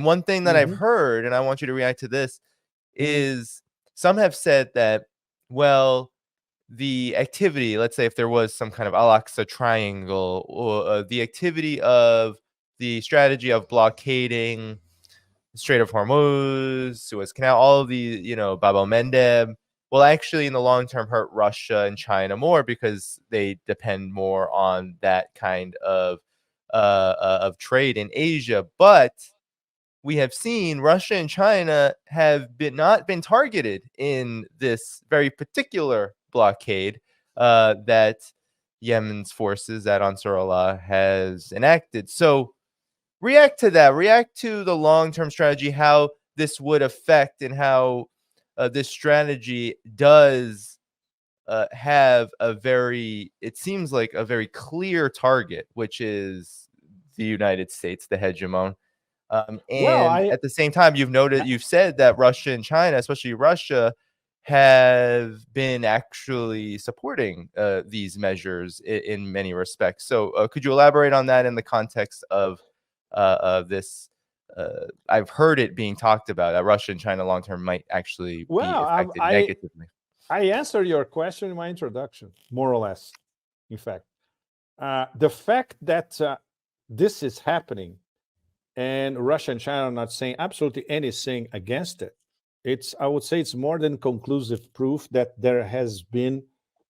One thing that I've heard, and I want you to react to this, is some have said that, well, the activity, let's say if there was some kind of Al-Aqsa Triangle, or the activity of the strategy of blockading Strait of Hormuz, Suez Canal, all of the, Bab el-Mandeb, will actually in the long term hurt Russia and China more because they depend more on that kind of trade in Asia. But we have seen Russia and China have not been targeted in this very particular blockade that Yemen's forces at Ansar Allah has enacted. So react to that. React to the long-term strategy, how this would affect and how this strategy does have it seems like a very clear target, which is the United States, the hegemon. At the same time, you've said that Russia and China, especially Russia, have been actually supporting these measures in many respects. So could you elaborate on that in the context of this? I've heard it being talked about that Russia and China long term might actually be affected negatively. I answered your question in my introduction, more or less. In fact, the fact that this is happening and Russia and China are not saying absolutely anything against it, I would say it's more than conclusive proof that there has been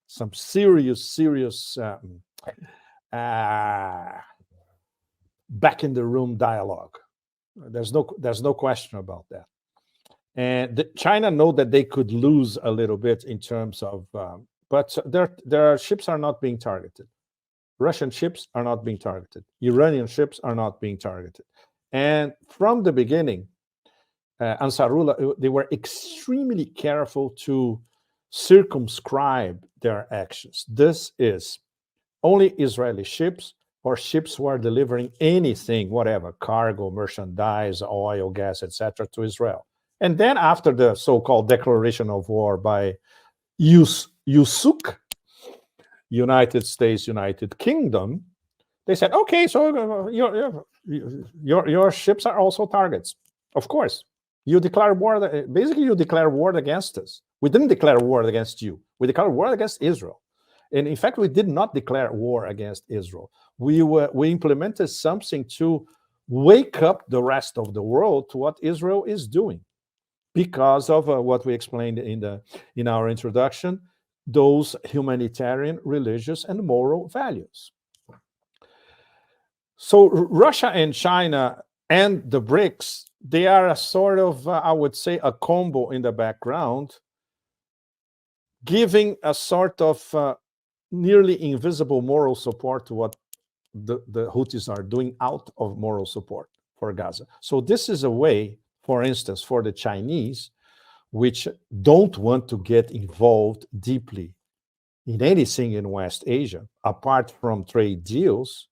some serious back in the room dialogue. There's no question about that. And China know that they could lose a little bit in terms of, but their ships are not being targeted. Russian ships are not being targeted. Iranian ships are not being targeted. And from the beginning, Ansarullah, they were extremely careful to circumscribe their actions. This is only Israeli ships or ships who are delivering anything, whatever, cargo, merchandise, oil, gas, etc., to Israel. And then after the so-called declaration of war by USUK, United States, United Kingdom, they said, okay, so your ships are also targets. Of course, you declare war. Basically, you declare war against us. We didn't declare war against you. We declared war against Israel. And in fact, we did not declare war against Israel. We implemented something to wake up the rest of the world to what Israel is doing, because of what we explained in our introduction, those humanitarian, religious, and moral values. So Russia and China and the BRICS, they are a sort of, I would say, a combo in the background, giving a sort of nearly invisible moral support to what the Houthis are doing out of moral support for Gaza. So this is a way, for instance, for the Chinese, which don't want to get involved deeply in anything in West Asia, apart from trade deals,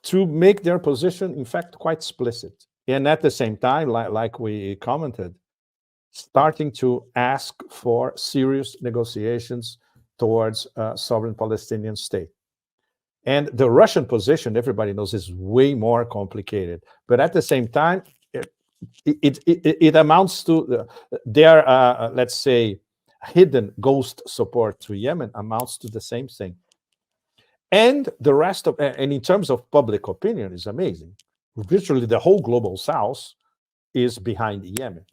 to make their position, in fact, quite explicit. And at the same time, like we commented, starting to ask for serious negotiations towards a sovereign Palestinian state. And the Russian position, everybody knows, is way more complicated. But at the same time, it amounts to their, let's say, hidden ghost support to Yemen amounts to the same thing. And the rest of, and in terms of public opinion, is amazing. Virtually the whole global South is behind Yemen.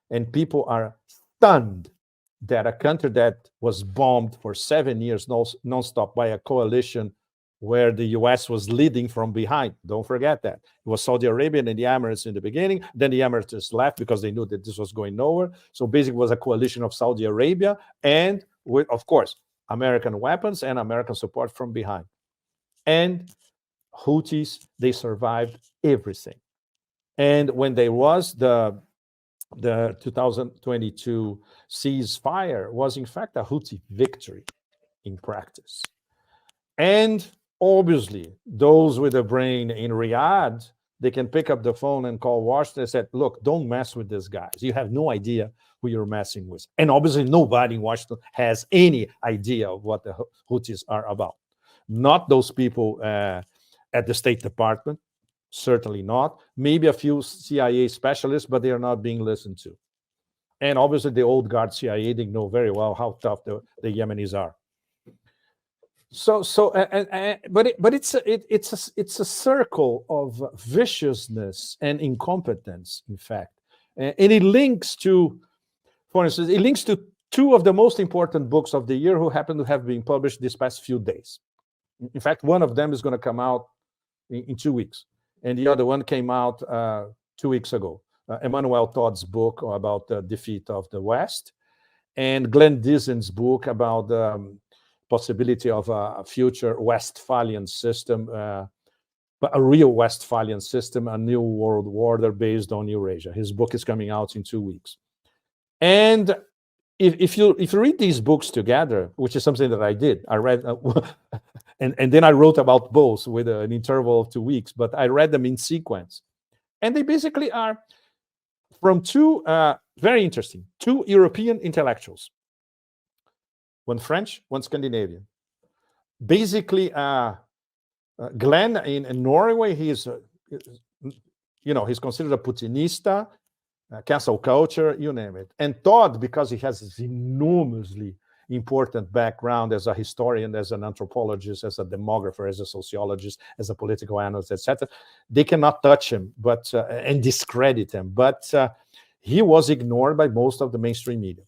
And people are stunned that a country that was bombed for 7 years nonstop by a coalition where the US was leading from behind. Don't forget that. It was Saudi Arabia and the Emirates in the beginning. Then the Emirates left because they knew that this was going nowhere. So basically it was a coalition of Saudi Arabia and, with, of course, American weapons and American support from behind. And Houthis, they survived everything. And when there was the 2022 ceasefire, was in fact a Houthi victory in practice. And obviously, those with a brain in Riyadh, they can pick up the phone and call Washington and say, look, don't mess with these guys. You have no idea who you're messing with. And obviously, nobody in Washington has any idea of what the Houthis are about. Not those people at the State Department, Certainly not. Maybe a few CIA specialists, but they are not being listened to. And obviously, the old guard CIA, they know very well how tough the Yemenis are. But it's a circle of viciousness and incompetence, in fact, and it links to, for instance, it links to two of the most important books of the year who happen to have been published these past few days. In fact, one of them is going to come out in 2 weeks, and the other one came out 2 weeks ago. Emmanuel Todd's book about the defeat of the West, and Glenn Dissen's book about the possibility of a future Westphalian system, but a real Westphalian system, a new world order based on Eurasia. His book is coming out in 2 weeks. And if you read these books together, which is something that I did, I read, and then I wrote about both with an interval of 2 weeks, but I read them in sequence. And they basically are from two, very interesting, two European intellectuals, one French, one Scandinavian. Basically, Glenn in Norway, he's considered a Putinista, cancel culture, you name it. And Todd, because he has this enormously important background as a historian, as an anthropologist, as a demographer, as a sociologist, as a political analyst, etc., they cannot touch him, and discredit him. But he was ignored by most of the mainstream media.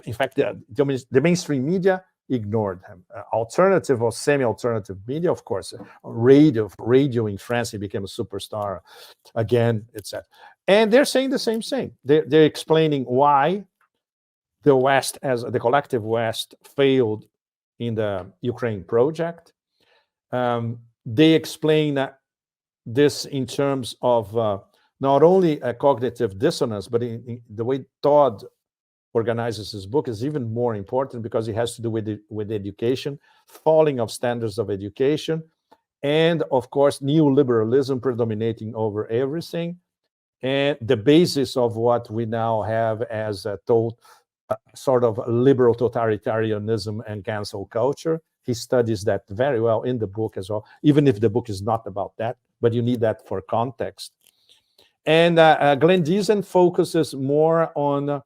In fact, the mainstream media ignored him. Alternative or semi-alternative media, of course, radio in France, he became a superstar again, etc. And they're saying the same thing. They're explaining why the West, as the collective West, failed in the Ukraine project. They explain this in terms of not only a cognitive dissonance, but in the way Todd organizes his book is even more important because it has to do with education, falling of standards of education, and of course, neoliberalism predominating over everything, and the basis of what we now have as a sort of liberal totalitarianism and cancel culture. He studies that very well in the book as well, even if the book is not about that, but you need that for context. And Glenn Diesen focuses more on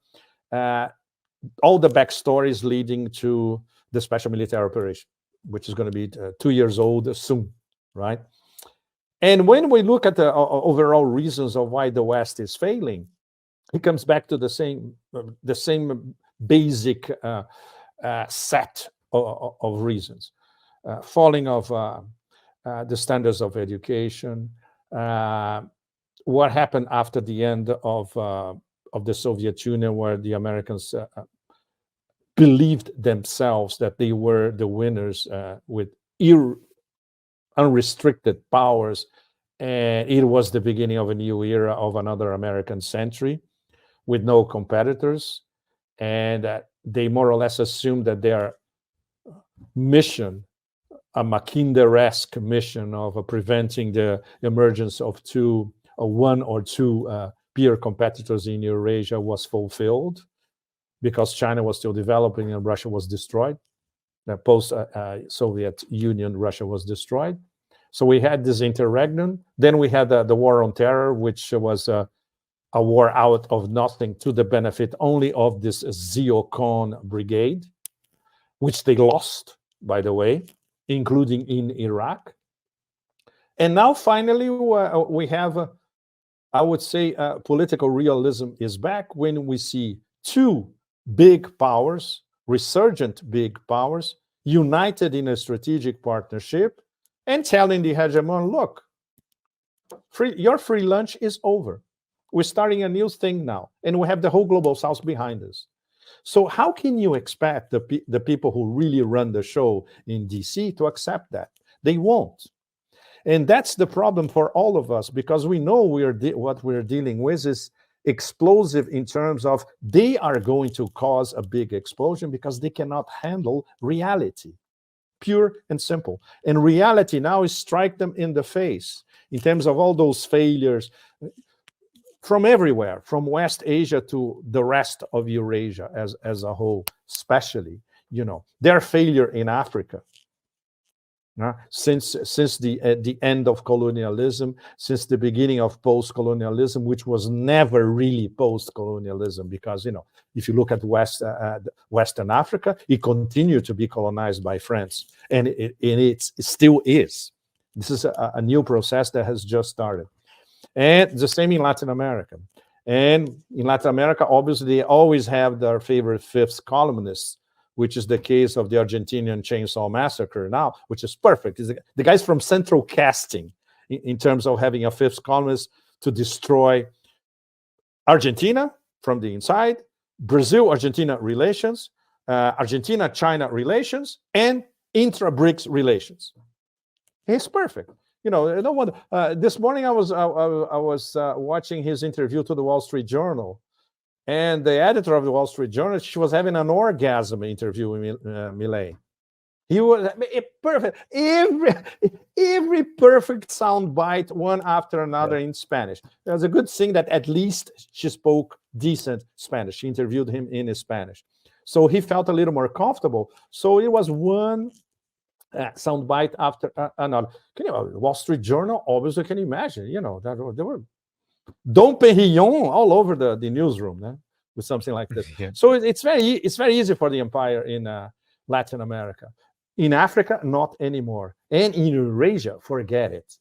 all the backstories leading to the special military operation, which is going to be 2 years old soon, right? And when we look at the overall reasons of why the West is failing, it comes back to the same basic set of reasons. Falling of the standards of education, what happened after the end of the Soviet Union, where the Americans believed themselves that they were the winners with unrestricted powers, and it was the beginning of a new era of another American century with no competitors, and they more or less assumed that their mission, a Mackinder-esque mission of preventing the emergence of one or two peer competitors in Eurasia, was fulfilled because China was still developing and Russia was destroyed. Post-Soviet Union, Russia was destroyed. So we had this interregnum. Then we had the War on Terror, which was a war out of nothing to the benefit only of this Ziocon brigade, which they lost, by the way, including in Iraq. And now finally we have, I would say, political realism is back when we see two big powers, resurgent big powers, united in a strategic partnership and telling the hegemon, look, your free lunch is over. We're starting a new thing now, and we have the whole global south behind us. So how can you expect the people who really run the show in DC to accept that? They won't. And that's the problem for all of us, because we know what we're dealing with is explosive in terms of they are going to cause a big explosion because they cannot handle reality, pure and simple. And reality now is strike them in the face in terms of all those failures from everywhere, from West Asia to the rest of Eurasia as a whole, especially, their failure in Africa. since the end of colonialism, since the beginning of post-colonialism, which was never really post-colonialism, because if you look at Western Africa, it continued to be colonized by France, and it still is. This is a new process that has just started, and the same in Latin America. And in Latin America, obviously, they always have their favorite fifth columnists, which is the case of the Argentinian chainsaw massacre now, which is perfect. The guy's from central casting in terms of having a fifth columnist to destroy Argentina from the inside, Brazil-Argentina relations, Argentina-China relations, and intra-BRICS relations. It's perfect. No one. This morning I was watching his interview to the Wall Street Journal, and the editor of the Wall Street Journal, she was having an orgasm interviewing Milei. He was perfect. Every perfect sound bite, one after another in Spanish. It was a good thing that at least she spoke decent Spanish. She interviewed him in Spanish, so he felt a little more comfortable. So it was one soundbite after another. Wall Street Journal, obviously, can you imagine? That there were Dom Perignon all over the newsroom with something like this. Yeah. So it's very easy for the empire in Latin America. In Africa, not anymore. And in Eurasia, forget it,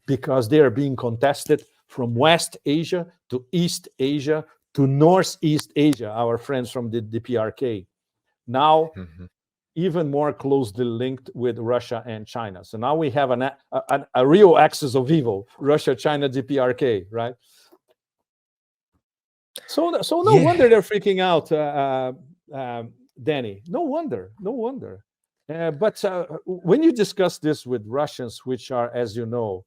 because they are being contested from West Asia to East Asia to Northeast Asia, our friends from the DPRK. Now, even more closely linked with Russia and China. So now we have a real axis of evil, Russia, China, DPRK, right? So no wonder they're freaking out, Danny. No wonder. But when you discuss this with Russians, which are, as you know,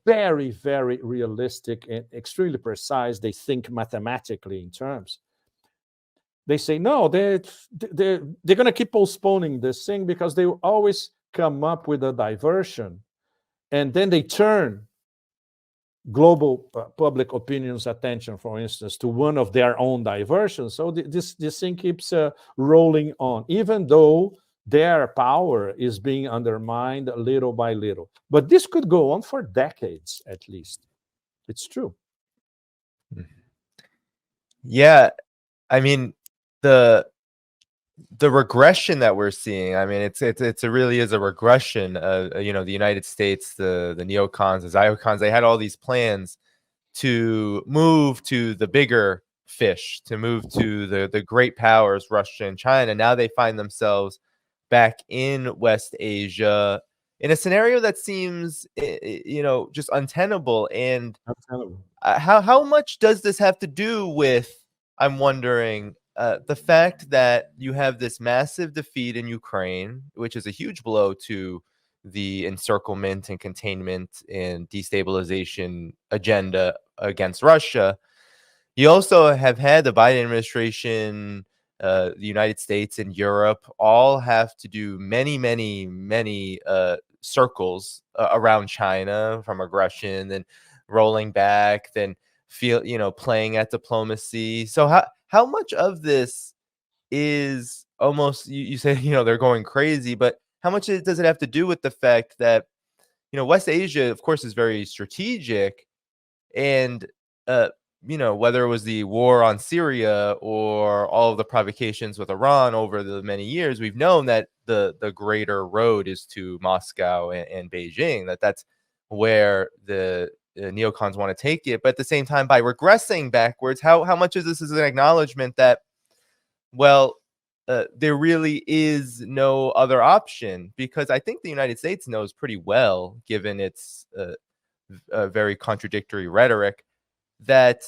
very, very realistic and extremely precise, they think mathematically in terms. They say, no, they're going to keep postponing this thing because they always come up with a diversion. And then they turn global public opinion's attention, for instance, to one of their own diversions. So this thing keeps rolling on, even though their power is being undermined little by little. But this could go on for decades, at least. It's true. Yeah. I mean, the regression that we're seeing, I mean, it really is a regression. The United States, the neocons, the zyocons, they had all these plans to move to the bigger fish, to move to the great powers, Russia and China. Now they find themselves back in West Asia in a scenario that seems, just untenable. And how much does this have to do with, I'm wondering, the fact that you have this massive defeat in Ukraine, which is a huge blow to the encirclement and containment and destabilization agenda against Russia. You also have had the Biden administration, the United States and Europe all have to do many, many, many circles around China, from aggression, then rolling back, then playing at diplomacy. So how much of this is almost, you say, they're going crazy, but how much does it have to do with the fact that, West Asia, of course, is very strategic, and, whether it was the war on Syria or all of the provocations with Iran over the many years, we've known that the greater road is to Moscow and Beijing, that's where the neocons want to take it. But at the same time, by regressing backwards, how much of this is an acknowledgement that, well, there really is no other option? Because I think the United States knows pretty well, given its very contradictory rhetoric, that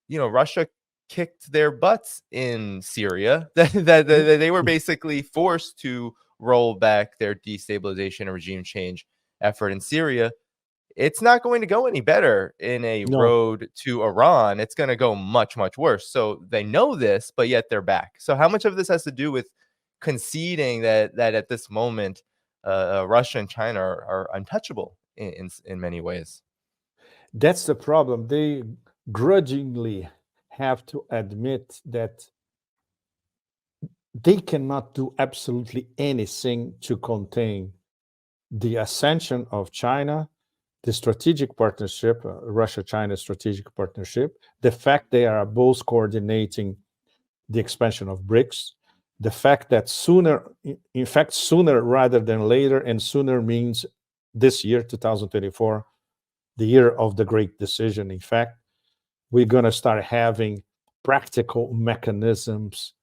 Russia kicked their butts in Syria, that they were basically forced to roll back their destabilization and regime change effort in Syria. It's not going to go any better in a road to Iran. It's going to go much, much worse. So they know this, but yet they're back. So how much of this has to do with conceding that at this moment, Russia and China are untouchable in many ways? That's the problem. They grudgingly have to admit that they cannot do absolutely anything to contain the ascension of China, the strategic partnership, Russia-China strategic partnership, the fact they are both coordinating the expansion of BRICS, the fact that sooner, in fact, sooner rather than later, and sooner means this year, 2024, the year of the great decision, in fact, we're going to start having practical mechanisms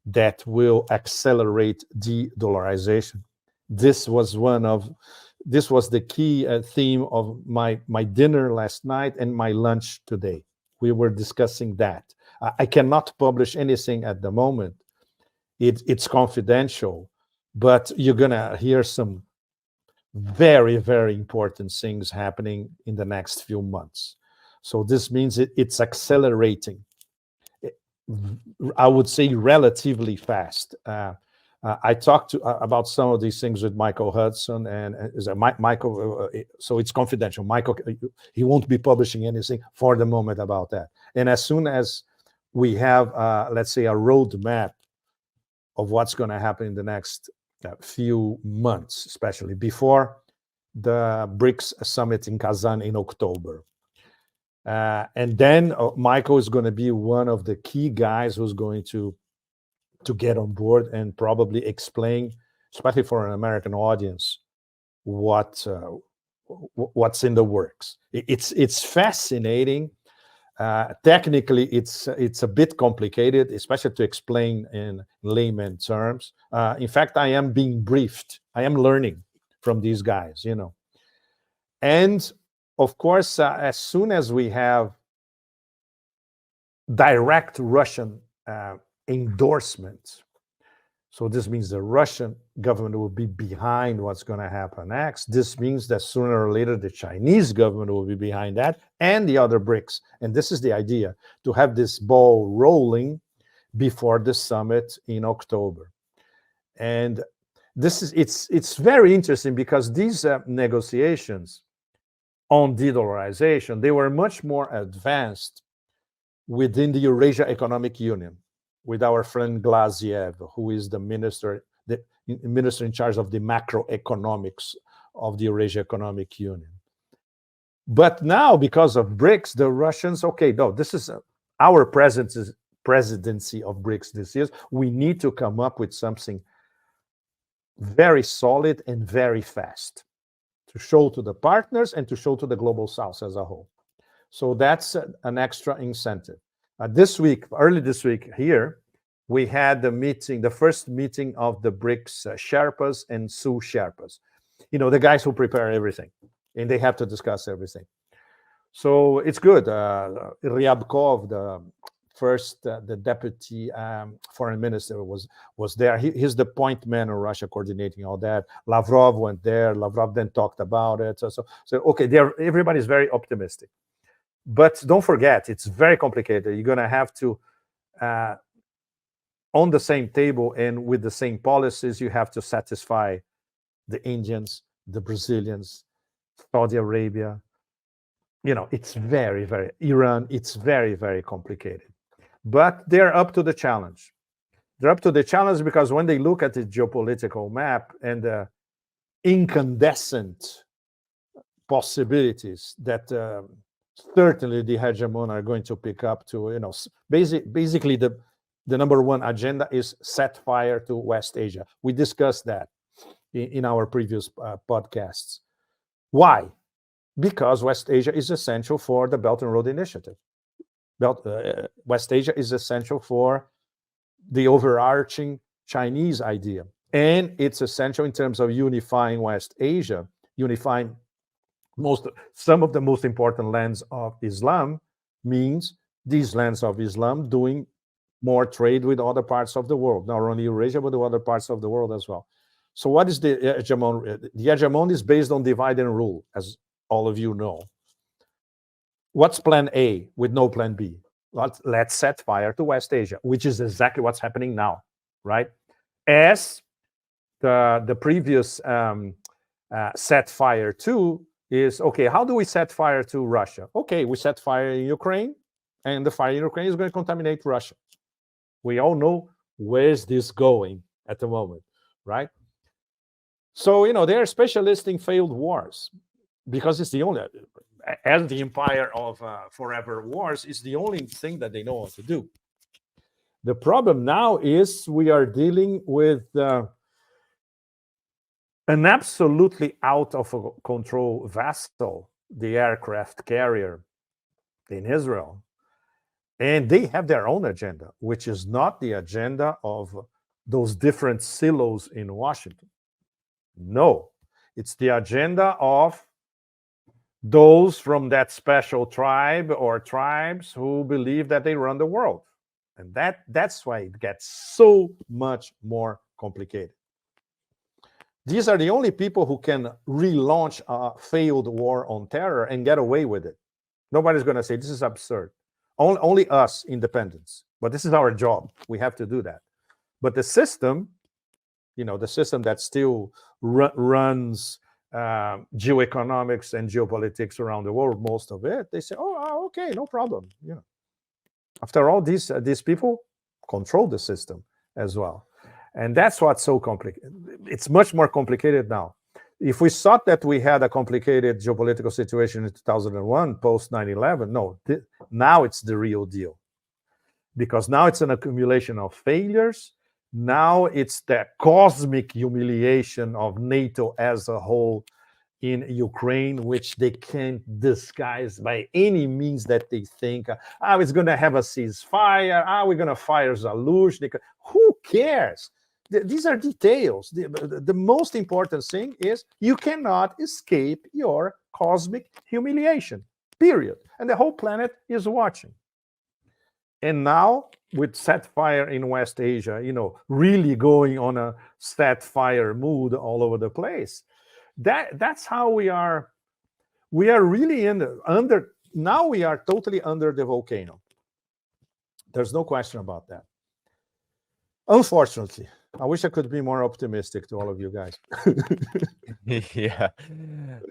that will accelerate de-dollarization. This was the key theme of my dinner last night and my lunch today. We were discussing that. I cannot publish anything at the moment. It's confidential, but you're gonna hear some very, very important things happening in the next few months. So this means it's accelerating. I would say relatively fast. I talked about some of these things with Michael Hudson, and Michael. So it's confidential. Michael, he won't be publishing anything for the moment about that. And as soon as we have, let's say, a roadmap of what's going to happen in the next few months, especially before the BRICS summit in Kazan in October. And then Michael is going to be one of the key guys who's going to get on board and probably explain, especially for an American audience, what's in the works. It's fascinating. Technically, it's a bit complicated, especially to explain in layman terms. In fact, I am being briefed. I am learning from these guys, And of course, as soon as we have direct Russian endorsement, so this means the Russian government will be behind what's going to happen next. This means that sooner or later the Chinese government will be behind that, and the other BRICS. And this is the idea, to have this ball rolling before the summit in October. And it's very interesting because these negotiations on de-dollarization, they were much more advanced within the Eurasia Economic Union, with our friend Glaziev, who is the minister in charge of the macroeconomics of the Eurasia Economic Union. But now, because of BRICS, the Russians, okay, no, this is our presidency of BRICS this year. We need to come up with something very solid and very fast to show to the partners and to show to the global South as a whole. So that's an extra incentive. Early this week here, we had the first meeting of the BRICS Sherpas and Sous Sherpas. The guys who prepare everything, and they have to discuss everything. So it's good. Ryabkov, the deputy foreign minister, was there. He's the point man in Russia, coordinating all that. Lavrov went there. Lavrov then talked about it. So okay, everybody's very optimistic. But don't forget, it's very complicated. You're going to have to, on the same table and with the same policies, you have to satisfy the Indians, the Brazilians, Saudi Arabia. It's very, very, Iran, it's very, very complicated. But they're up to the challenge. They're up to the challenge because when they look at the geopolitical map and the incandescent possibilities that certainly the hegemon are going to pick up to, basically the number one agenda is set fire to West Asia. We discussed that in our previous podcasts. Why? Because West Asia is essential for the Belt and Road Initiative. West Asia is essential for the overarching Chinese idea. And it's essential in terms of unifying West Asia, unifying some of the most important lands of Islam, means these lands of Islam doing more trade with other parts of the world, not only Eurasia, but with other parts of the world as well. So what is the hegemon? The hegemon is based on divide and rule, as all of you know. What's plan A with no plan B? Let's set fire to West Asia, which is exactly what's happening now, right? As the previous set fire to is, okay, how do we set fire to Russia? Okay, we set fire in Ukraine, and the fire in Ukraine is going to contaminate Russia. We all know where's this going at the moment, right? So, they're specialists in failed wars because it's the only, as the empire of forever wars, is the only thing that they know how to do. The problem now is we are dealing with an absolutely out of control vessel, the aircraft carrier in Israel. And they have their own agenda, which is not the agenda of those different silos in Washington. No, it's the agenda of those from that special tribe or tribes who believe that they run the world. And that's why it gets so much more complicated. These are the only people who can relaunch a failed war on terror and get away with it. Nobody's going to say this is absurd. Only us independents. But this is our job. We have to do that. But the system, the system that still runs geoeconomics and geopolitics around the world, most of it, they say, oh, okay, no problem. After all, these people control the system as well. And that's what's so complicated. It's much more complicated now. If we thought that we had a complicated geopolitical situation in 2001, post 9/11, no, now it's the real deal. Because now it's an accumulation of failures. Now it's the cosmic humiliation of NATO as a whole in Ukraine, which they can't disguise by any means that they think, it's going to have a ceasefire, we're going to fire Zaluzhny. Who cares? These are details. The most important thing is you cannot escape your cosmic humiliation, period. And the whole planet is watching. And now, with set fire in West Asia, really going on a set fire mood all over the place, that's how we are. We are really now we are totally under the volcano. There's no question about that. Unfortunately, I wish I could be more optimistic to all of you guys. Yeah.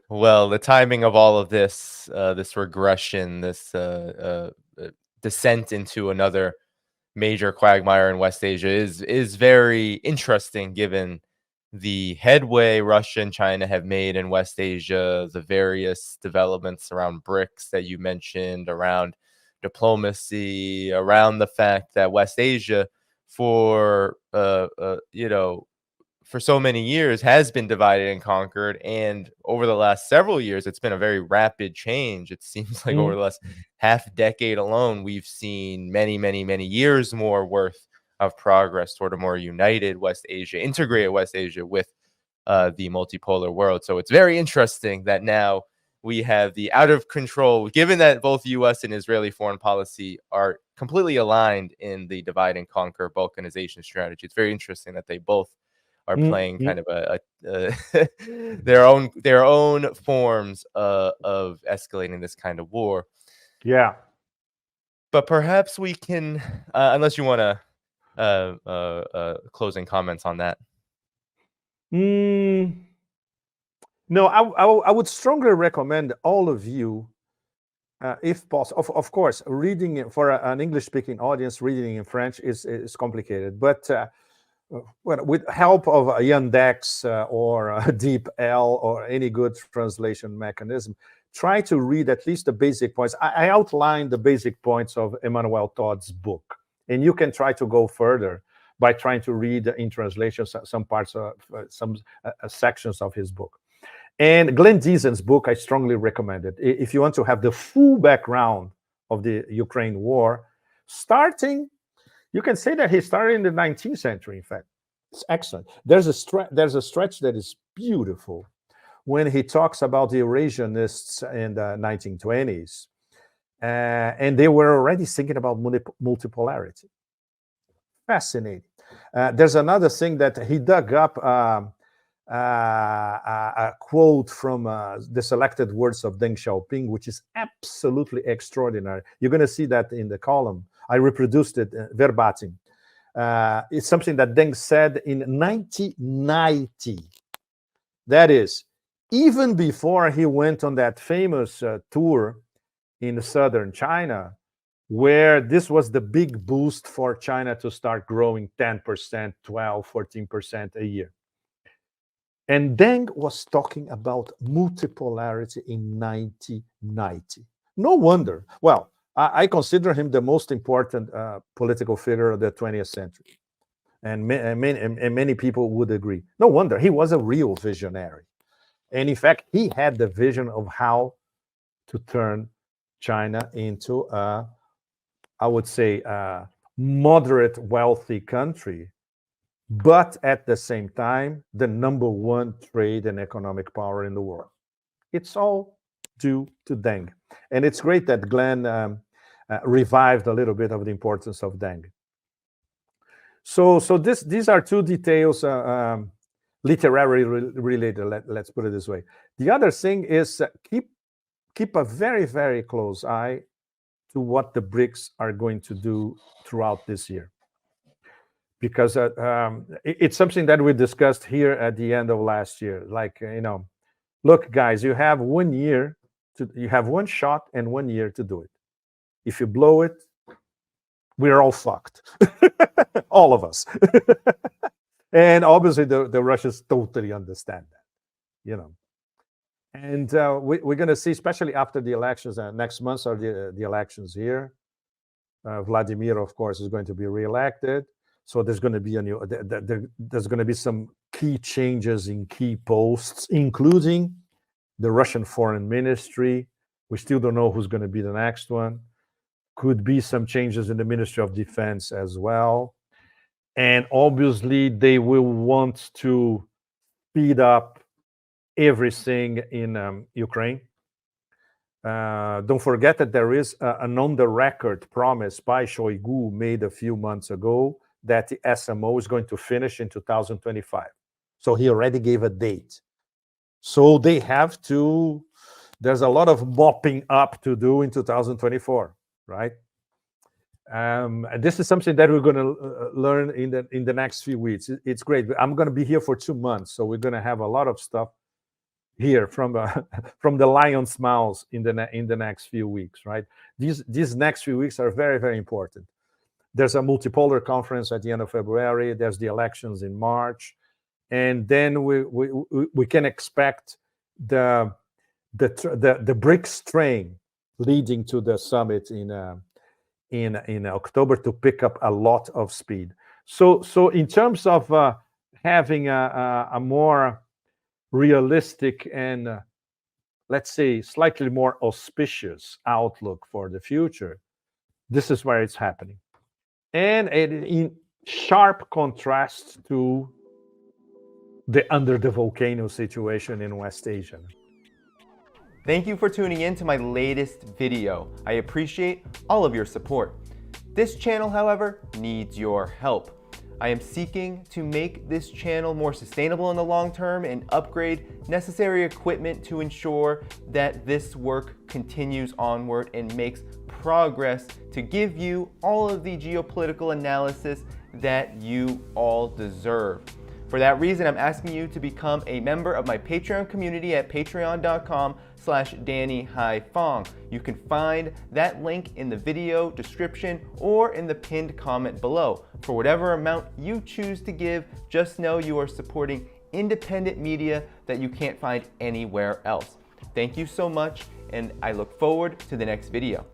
Well, the timing of all of this, this regression, this descent into another major quagmire in West Asia is very interesting, given the headway Russia and China have made in West Asia, the various developments around BRICS that you mentioned, around diplomacy, around the fact that West Asia, for for so many years has been divided and conquered, and over the last several years it's been a very rapid change. It seems like over the last half decade alone we've seen many years more worth of progress toward a more united West Asia, integrated West Asia with the multipolar world. So it's very interesting that now we have the out of control, given that both U.S. and Israeli foreign policy are completely aligned in the divide and conquer Balkanization strategy. It's very interesting that they both are playing kind of their own forms of escalating this kind of war. Yeah. But perhaps we can, unless you want to closing comments on that. No, I would strongly recommend all of you, if possible. Of course, reading for an English-speaking audience, reading in French is complicated. But with help of a Yandex or a DeepL or any good translation mechanism, try to read at least the basic points. I outlined the basic points of Emmanuel Todd's book, and you can try to go further by trying to read in translation some parts of some sections of his book. And Glenn Deason's book, I strongly recommend it. If you want to have the full background of the Ukraine war, you can say that he started in the 19th century, in fact. It's excellent. There's a stretch that is beautiful when he talks about the Eurasianists in the 1920s. And they were already thinking about multipolarity. Fascinating. There's another thing that he dug up, a quote from the selected words of Deng Xiaoping, which is absolutely extraordinary. You're going to see that in the column. I reproduced it verbatim. It's something that Deng said in 1990. That is, even before he went on that famous tour in southern China, where this was the big boost for China to start growing 10%, 12%, 14% a year. And Deng was talking about multipolarity in 1990. No wonder. Well, I consider him the most important political figure of the 20th century. And many people would agree. No wonder. He was a real visionary. And in fact, he had the vision of how to turn China into a, I would say, a moderate, wealthy country, but at the same time, the number one trade and economic power in the world. It's all due to Deng. And it's great that Glenn revived a little bit of the importance of Deng. So these are two details, literary related. Let's put it this way. The other thing is keep a very, very close eye to what the BRICS are going to do throughout this year, because it's something that we discussed here at the end of last year. Like, look, guys, you have 1 year you have one shot and 1 year to do it. If you blow it, we're all fucked. All of us. And obviously the Russians totally understand that, And we're going to see, especially after the elections, next month are the elections here. Vladimir, of course, is going to be reelected. So there's going to be there's going to be some key changes in key posts, including the Russian foreign ministry. We still don't know who's going to be the next one. Could be some changes in the Ministry of Defense as well. And obviously, they will want to speed up everything in Ukraine. Don't forget that there is an on-the-record promise by Shoigu made a few months ago that the SMO is going to finish in 2025. So he already gave a date. So they have to, there's a lot of mopping up to do in 2024, right? This is something that we're going to learn in the next few weeks. It's great. I'm going to be here for 2 months, so we're going to have a lot of stuff here from the lion's mouth in the next few weeks, right? These next few weeks are very, very important. There's a multipolar conference at the end of February. There's the elections in March, and then we can expect the BRICS train leading to the summit in October to pick up a lot of speed. So in terms of having a more realistic and let's say slightly more auspicious outlook for the future, this is where it's happening, and in sharp contrast to the under the volcano situation in West Asia. Thank you for tuning in to my latest video. I appreciate all of your support. This channel, however, needs your help. I am seeking to make this channel more sustainable in the long term and upgrade necessary equipment to ensure that this work continues onward and makes progress to give you all of the geopolitical analysis that you all deserve. For that reason, I'm asking you to become a member of my Patreon community at patreon.com/DannyHaiFong. You can find that link in the video description or in the pinned comment below. For whatever amount you choose to give, just know you are supporting independent media that you can't find anywhere else. Thank you so much, and I look forward to the next video.